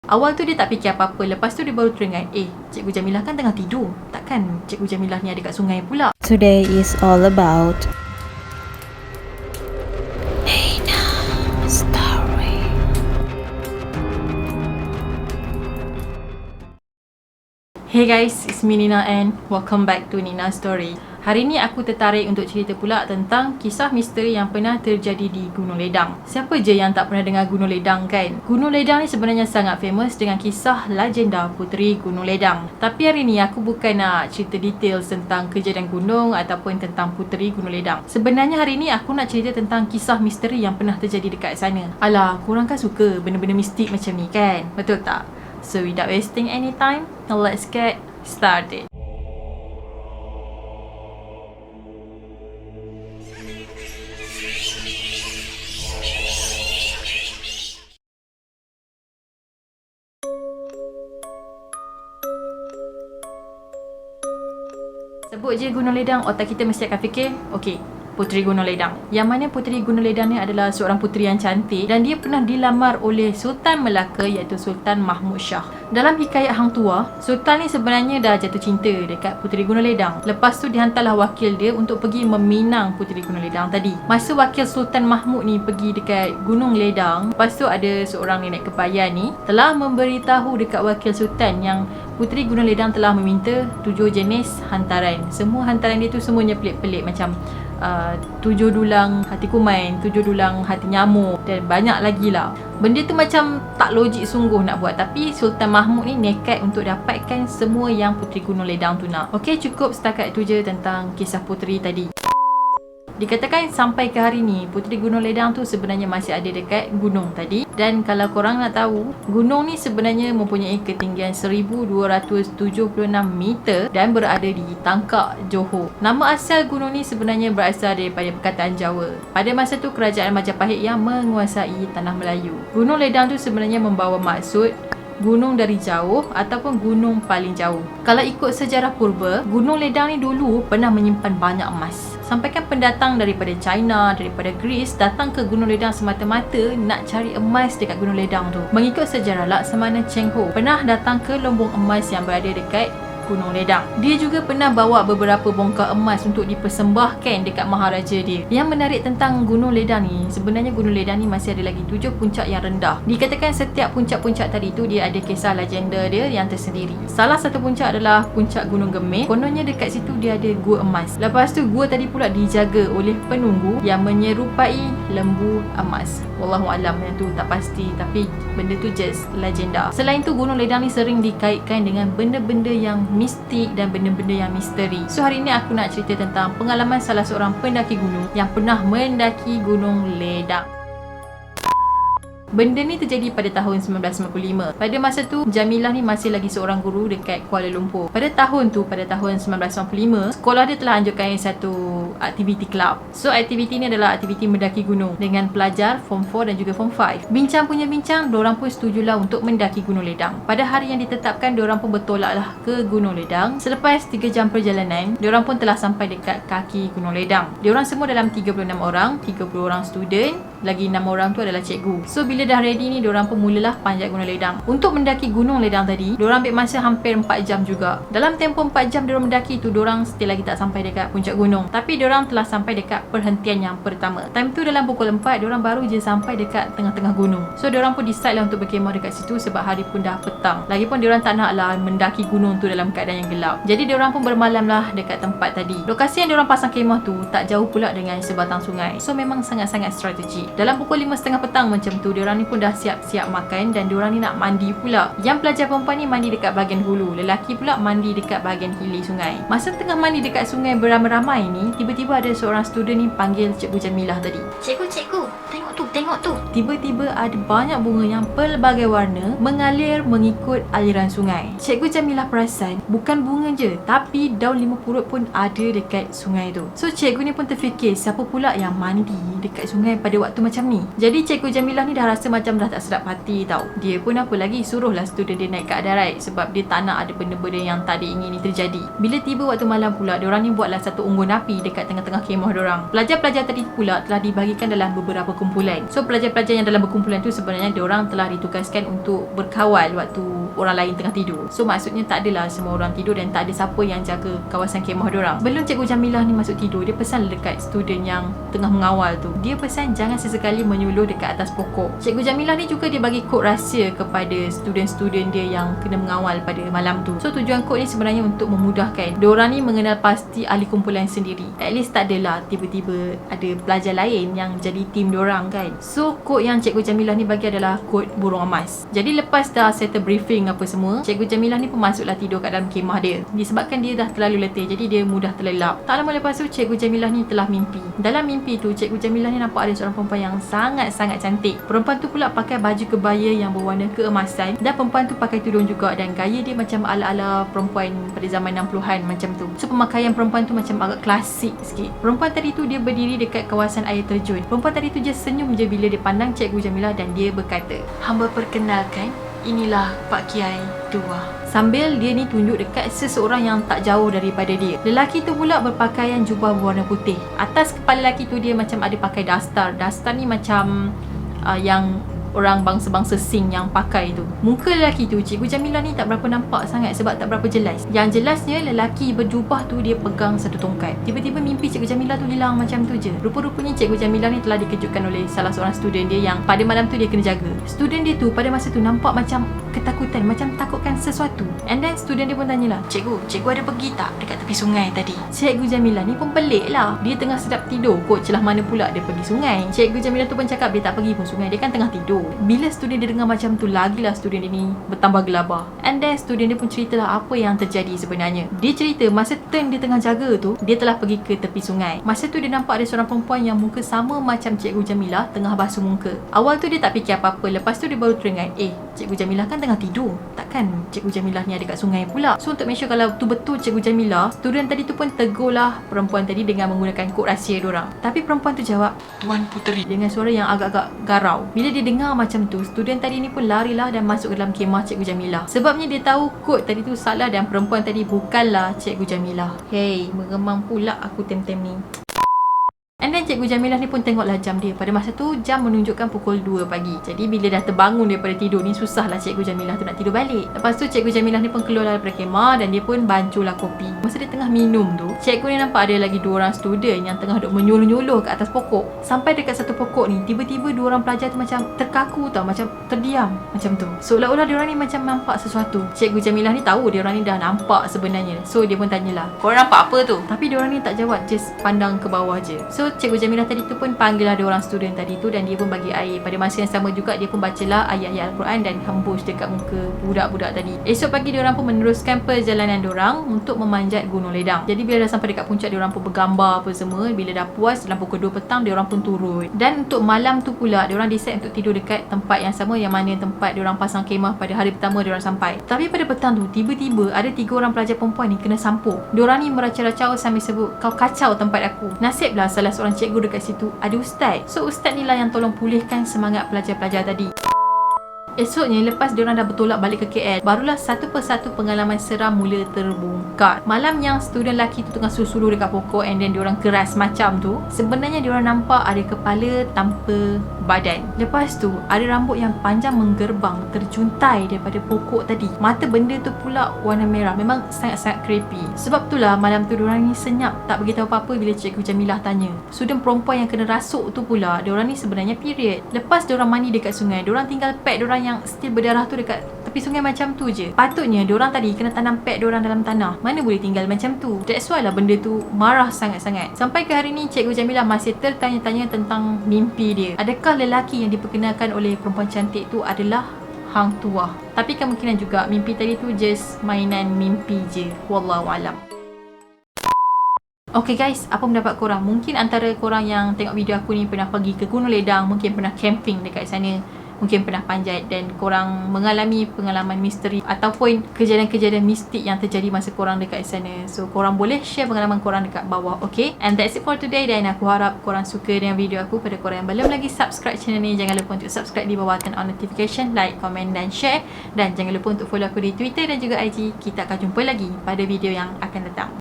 Awal tu dia tak fikir apa-apa. Lepas tu dia baru teringat, Cikgu Jamilah kan tengah tidur. Takkan Cikgu Jamilah ni ada kat sungai pula. Today is all about story. Hey guys, it's me Nina and welcome back to Nina Story. Hari ni aku tertarik untuk cerita pula tentang kisah misteri yang pernah terjadi di Gunung Ledang. Siapa je yang tak pernah dengar Gunung Ledang kan? Gunung Ledang ni sebenarnya sangat famous dengan kisah legenda Puteri Gunung Ledang. Tapi hari ni aku bukan nak cerita details tentang kejadian gunung ataupun tentang Puteri Gunung Ledang. Sebenarnya hari ni aku nak cerita tentang kisah misteri yang pernah terjadi dekat sana. Alah, korang kan suka benda-benda mistik macam ni kan? Betul tak? So without wasting any time, let's get started. Sebut je Gunung Ledang, otak kita mesti akan fikir, okey, Puteri Gunung Ledang. Yang mana Puteri Gunung Ledang ni adalah seorang puteri yang cantik dan dia pernah dilamar oleh Sultan Melaka iaitu Sultan Mahmud Shah. Dalam hikayat Hang Tuah, Sultan ni sebenarnya dah jatuh cinta dekat Puteri Gunung Ledang. Lepas tu dihantarlah wakil dia untuk pergi meminang Puteri Gunung Ledang tadi. Masa wakil Sultan Mahmud ni pergi dekat Gunung Ledang, lepas tu ada seorang nenek kepayan ni telah memberitahu dekat wakil Sultan yang Puteri Gunung Ledang telah meminta 7 jenis hantaran. Semua hantaran dia tu semuanya pelik-pelik, macam 7 dulang hati kuman, 7 dulang hati nyamuk dan banyak lagi lah. Benda tu macam tak logik sungguh nak buat, tapi Sultan Mahmud ni nekat untuk dapatkan semua yang Puteri Gunung Ledang tu nak. Okey, cukup setakat tu je tentang kisah puteri tadi. Dikatakan sampai ke hari ni Puteri Gunung Ledang tu sebenarnya masih ada dekat gunung tadi. Dan kalau korang nak tahu, gunung ni sebenarnya mempunyai ketinggian 1276 meter dan berada di Tangkak, Johor. Nama asal gunung ni sebenarnya berasal daripada perkataan Jawa. Pada masa tu kerajaan Majapahit yang menguasai tanah Melayu. Gunung Ledang tu sebenarnya membawa maksud gunung dari jauh ataupun gunung paling jauh. Kalau ikut sejarah purba, Gunung Ledang ni dulu pernah menyimpan banyak emas. Sampaikan pendatang daripada China, daripada Greece datang ke Gunung Ledang semata-mata nak cari emas dekat Gunung Ledang tu. Mengikut sejarah, Laksamana Cheng Ho pernah datang ke lumbung emas yang berada dekat Gunung Ledang. Dia juga pernah bawa beberapa bongkar emas untuk dipersembahkan dekat maharaja dia. Yang menarik tentang Gunung Ledang ni, sebenarnya Gunung Ledang ni masih ada lagi 7 puncak yang rendah. Dikatakan setiap puncak-puncak tadi tu dia ada kisah legenda dia yang tersendiri. Salah satu puncak adalah puncak Gunung Gemeh. Kononnya dekat situ dia ada gua emas. Lepas tu gua tadi pula dijaga oleh penunggu yang menyerupai lembu emas. Wallahualam, yang tu tak pasti, tapi benda tu just legenda. Selain tu Gunung Ledang ni sering dikaitkan dengan benda-benda yang mistik dan benda-benda yang misteri. So hari ni aku nak cerita tentang pengalaman salah seorang pendaki gunung yang pernah mendaki Gunung Ledang. Benda ni terjadi pada tahun 1995. Pada masa tu, Jamilah ni masih lagi seorang guru dekat Kuala Lumpur. Pada tahun 1995, sekolah dia telah anjurkan satu aktiviti club. So, aktiviti ni adalah aktiviti mendaki gunung dengan pelajar Form 4 dan juga Form 5. Bincang punya bincang, diorang pun setujulah untuk mendaki Gunung Ledang. Pada hari yang ditetapkan, diorang pun bertolaklah ke Gunung Ledang. Selepas 3 jam perjalanan, diorang pun telah sampai dekat kaki Gunung Ledang. Diorang semua dalam 36 orang, 30 orang student, lagi 6 orang tu adalah cikgu. So, bila dah ready ni, diorang pun mulalah panjat Gunung Ledang. Untuk mendaki Gunung Ledang tadi, diorang ambil masa hampir 4 jam juga. Dalam tempoh 4 jam diorang mendaki tu, diorang still lagi tak sampai dekat puncak gunung. Tapi diorang telah sampai dekat perhentian yang pertama. Time tu dalam pukul 4, diorang baru je sampai dekat tengah-tengah gunung. So, diorang pun decide lah untuk berkemah dekat situ sebab hari pun dah petang. Lagipun diorang tak nak lah mendaki gunung tu dalam keadaan yang gelap. Jadi diorang pun bermalam lah dekat tempat tadi. Lokasi yang diorang pasang kemah tu tak jauh pula dengan sebatang sungai. So, memang sangat-sangat strategi. Dalam pukul 5.30 petang macam tu, diorang ni pun dah siap-siap makan dan diorang ni nak mandi pula. Yang pelajar perempuan ni mandi dekat bahagian hulu, lelaki pula mandi dekat bahagian hilir sungai. Masa tengah mandi dekat sungai beramai-ramai ni, tiba-tiba ada seorang student ni panggil Cikgu Jamilah tadi. Cikgu, tengok tu. Tiba-tiba ada banyak bunga yang pelbagai warna mengalir mengikut aliran sungai. Cikgu Jamilah perasan bukan bunga je, tapi daun lima purut pun ada dekat sungai tu. So, cikgu ni pun terfikir, siapa pula yang mandi dekat sungai pada waktu tu macam ni. Jadi Cikgu Jamilah ni dah rasa macam dah tak sedap hati tau. Dia pun apa lagi, suruhlah student dia naik kat darat sebab dia tak nak ada benda-benda yang tak diingini terjadi. Bila tiba waktu malam pula, diorang ni buatlah satu unggun api dekat tengah-tengah kemah diorang. Pelajar-pelajar tadi pula telah dibahagikan dalam beberapa kumpulan. So pelajar-pelajar yang dalam berkumpulan tu sebenarnya diorang telah ditugaskan untuk berkawal waktu orang lain tengah tidur. So maksudnya tak adalah semua orang tidur dan tak ada siapa yang jaga kawasan kemah diorang. Belum Cikgu Jamilah ni masuk tidur, dia pesan dekat student yang tengah mengawal tu. Dia pesan jangan sesekali menyuluh dekat atas pokok. Cikgu Jamilah ni juga dia bagi kod rahsia kepada student-student dia yang kena mengawal pada malam tu. So tujuan kod ni sebenarnya untuk memudahkan diorang ni mengenal pasti ahli kumpulan sendiri. At least tak adalah tiba-tiba ada pelajar lain yang jadi tim diorang kan. So kod yang Cikgu Jamilah ni bagi adalah kod burung emas. Jadi lepas dah settle briefing apa semua, Cikgu Jamilah ni pun masuklah tidur kat dalam kemah dia. Disebabkan dia dah terlalu letih, jadi dia mudah terlelap. Tak lama lepas tu Cikgu Jamilah ni telah mimpi. Dalam mimpi tu Cikgu Jamilah ni nampak ada seorang perempuan yang sangat-sangat cantik. Perempuan tu pula pakai baju kebaya yang berwarna keemasan, dan perempuan tu pakai tudung juga dan gaya dia macam ala-ala perempuan pada zaman 60-an macam tu. So pemakaian perempuan tu macam agak klasik sikit. Perempuan tadi tu dia berdiri dekat kawasan air terjun. Perempuan tadi tu just senyum je bila dia pandang Cikgu Jamilah dan dia berkata, "Hamba perkenalkan, inilah Pak Kiai Dua." Sambil dia ni tunjuk dekat seseorang yang tak jauh daripada dia. Lelaki tu pula berpakaian jubah berwarna putih. Atas kepala lelaki tu dia macam ada pakai dastar. Dastar ni macam yang orang bangsa-bangsa Sing yang pakai tu. Muka lelaki tu Cikgu Jamilah ni tak berapa nampak sangat sebab tak berapa jelas. Yang jelasnya lelaki berjubah tu dia pegang satu tongkat. Tiba-tiba mimpi Cikgu Jamilah tu hilang macam tu je. Rupa-rupanya Cikgu Jamilah ni telah dikejutkan oleh salah seorang student dia yang pada malam tu dia kena jaga. Student dia tu pada masa tu nampak macam ketakutan, macam takutkan sesuatu. And then student dia pun tanyalah, Cikgu ada pergi tak dekat tepi sungai tadi?" Cikgu Jamilah ni pun pelik lah. Dia tengah sedap tidur kot, celah mana pula dia pergi sungai. Cikgu Jamilah tu pun cakap dia tak pergi pun sungai, dia kan tengah tidur. Bila student dia dengar macam tu, lagilah student dia ni bertambah gelabah. And then student dia pun ceritalah apa yang terjadi sebenarnya. Dia cerita masa turn dia tengah jaga tu, dia telah pergi ke tepi sungai. Masa tu dia nampak ada seorang perempuan yang muka sama macam Cikgu Jamilah tengah basuh muka. Awal tu dia tak fikir apa-apa. Lepas tu dia baru teringat, Cikgu Jamilah kan tengah tidur, takkan Cikgu Jamilah ni ada kat sungai pula. So untuk make sure kalau tu betul Cikgu Jamilah, student tadi tu pun tegurlah perempuan tadi dengan menggunakan kod rahsia diorang. Tapi perempuan tu jawab, "Tuan Puteri," dengan suara yang agak-agak garau. Bila dia dengar macam tu, student tadi ni pun larilah dan masuk ke dalam kemah Cikgu Jamilah. Sebabnya dia tahu kod tadi tu salah dan perempuan tadi bukanlah Cikgu Jamilah. Hey, meremang pula aku tem-tem ni. And then Cikgu Jamilah ni pun tengoklah jam dia. Pada masa tu jam menunjukkan pukul 2 pagi. Jadi bila dah terbangun daripada tidur ni, susahlah Cikgu Jamilah tu nak tidur balik. Lepas tu Cikgu Jamilah ni pun keluar daripada kemah dan dia pun bancuhlah kopi. Masa dia tengah minum tu, cikgu ni nampak ada lagi 2 orang student yang tengah duk menyuluh-nyuluh kat atas pokok. Sampai dekat satu pokok ni, tiba-tiba 2 orang pelajar tu macam terkaku tau, macam terdiam macam tu. Seolah-olah diorang ni macam nampak sesuatu. Cikgu Jamilah ni tahu diorang ni dah nampak sebenarnya. So dia pun tanyalah, "Korang nampak apa tu?" Tapi diorang ni tak jawab, just pandang ke bawah je. So Cikgu Jamilah tadi tu pun panggil lah 2 orang student tadi tu dan dia pun bagi air. Pada masa yang sama juga dia pun bacalah ayat-ayat Al-Quran dan hembus dekat muka budak-budak tadi. Esok pagi diorang pun meneruskan perjalanan diorang untuk memanjat Gunung Ledang. Jadi bila dah sampai dekat puncak, diorang pun bergambar apa semua. Bila dah puas, dalam pukul 2 petang diorang pun turun. Dan untuk malam tu pula diorang decide untuk tidur dekat tempat yang sama yang mana tempat diorang pasang kemah pada hari pertama diorang sampai. Tapi pada petang tu tiba-tiba ada 3 orang pelajar perempuan ni kena sampuk. Diorang ni meracau-racau sambil sebut, "Kau kacau tempat aku." Nasiblah salah seorang cikgu dekat situ ada ustaz. So ustaz ni lah yang tolong pulihkan semangat pelajar-pelajar tadi. Esoknya lepas diorang dah bertolak balik ke KL, barulah satu persatu pengalaman seram mula terbongkar. Malam yang student lelaki tu tengah suluh dekat pokok and then diorang keras macam tu, sebenarnya diorang nampak ada kepala tanpa badan. Lepas tu ada rambut yang panjang menggerbang terjuntai daripada pokok tadi. Mata benda tu pula warna merah. Memang sangat-sangat creepy. Sebab itulah malam tu diorang ni senyap, tak beritahu apa-apa bila Cikgu Jamilah tanya. Student perempuan yang kena rasuk tu pula, diorang ni sebenarnya period. Lepas diorang mandi dekat sungai, diorang tinggal pad diorang yang still berdarah tu dekat tepi sungai macam tu je. Patutnya diorang tadi kena tanam pad diorang dalam tanah. Mana boleh tinggal macam tu. That's why lah benda tu marah sangat-sangat. Sampai ke hari ni Cikgu Jamilah masih tertanya-tanya tentang mimpi dia. Adakah lelaki yang diperkenalkan oleh perempuan cantik tu adalah hang tuah? Tapi kemungkinan juga mimpi tadi tu just mainan mimpi je. Wallahualam. Okay guys, apa pendapat korang? Mungkin antara korang yang tengok video aku ni pernah pergi ke Gunung Ledang, mungkin pernah camping dekat sana. mungkin pernah panjat dan korang mengalami pengalaman misteri ataupun kejadian-kejadian mistik yang terjadi masa korang dekat sana. So korang boleh share pengalaman korang dekat bawah. Okay, and that's it for today. Dan aku harap korang suka dengan video aku. Pada korang yang belum lagi subscribe channel ni, jangan lupa untuk subscribe di bawah, turn on notification, like, komen dan share. Dan jangan lupa untuk follow aku di Twitter dan juga IG. Kita akan jumpa lagi pada video yang akan datang.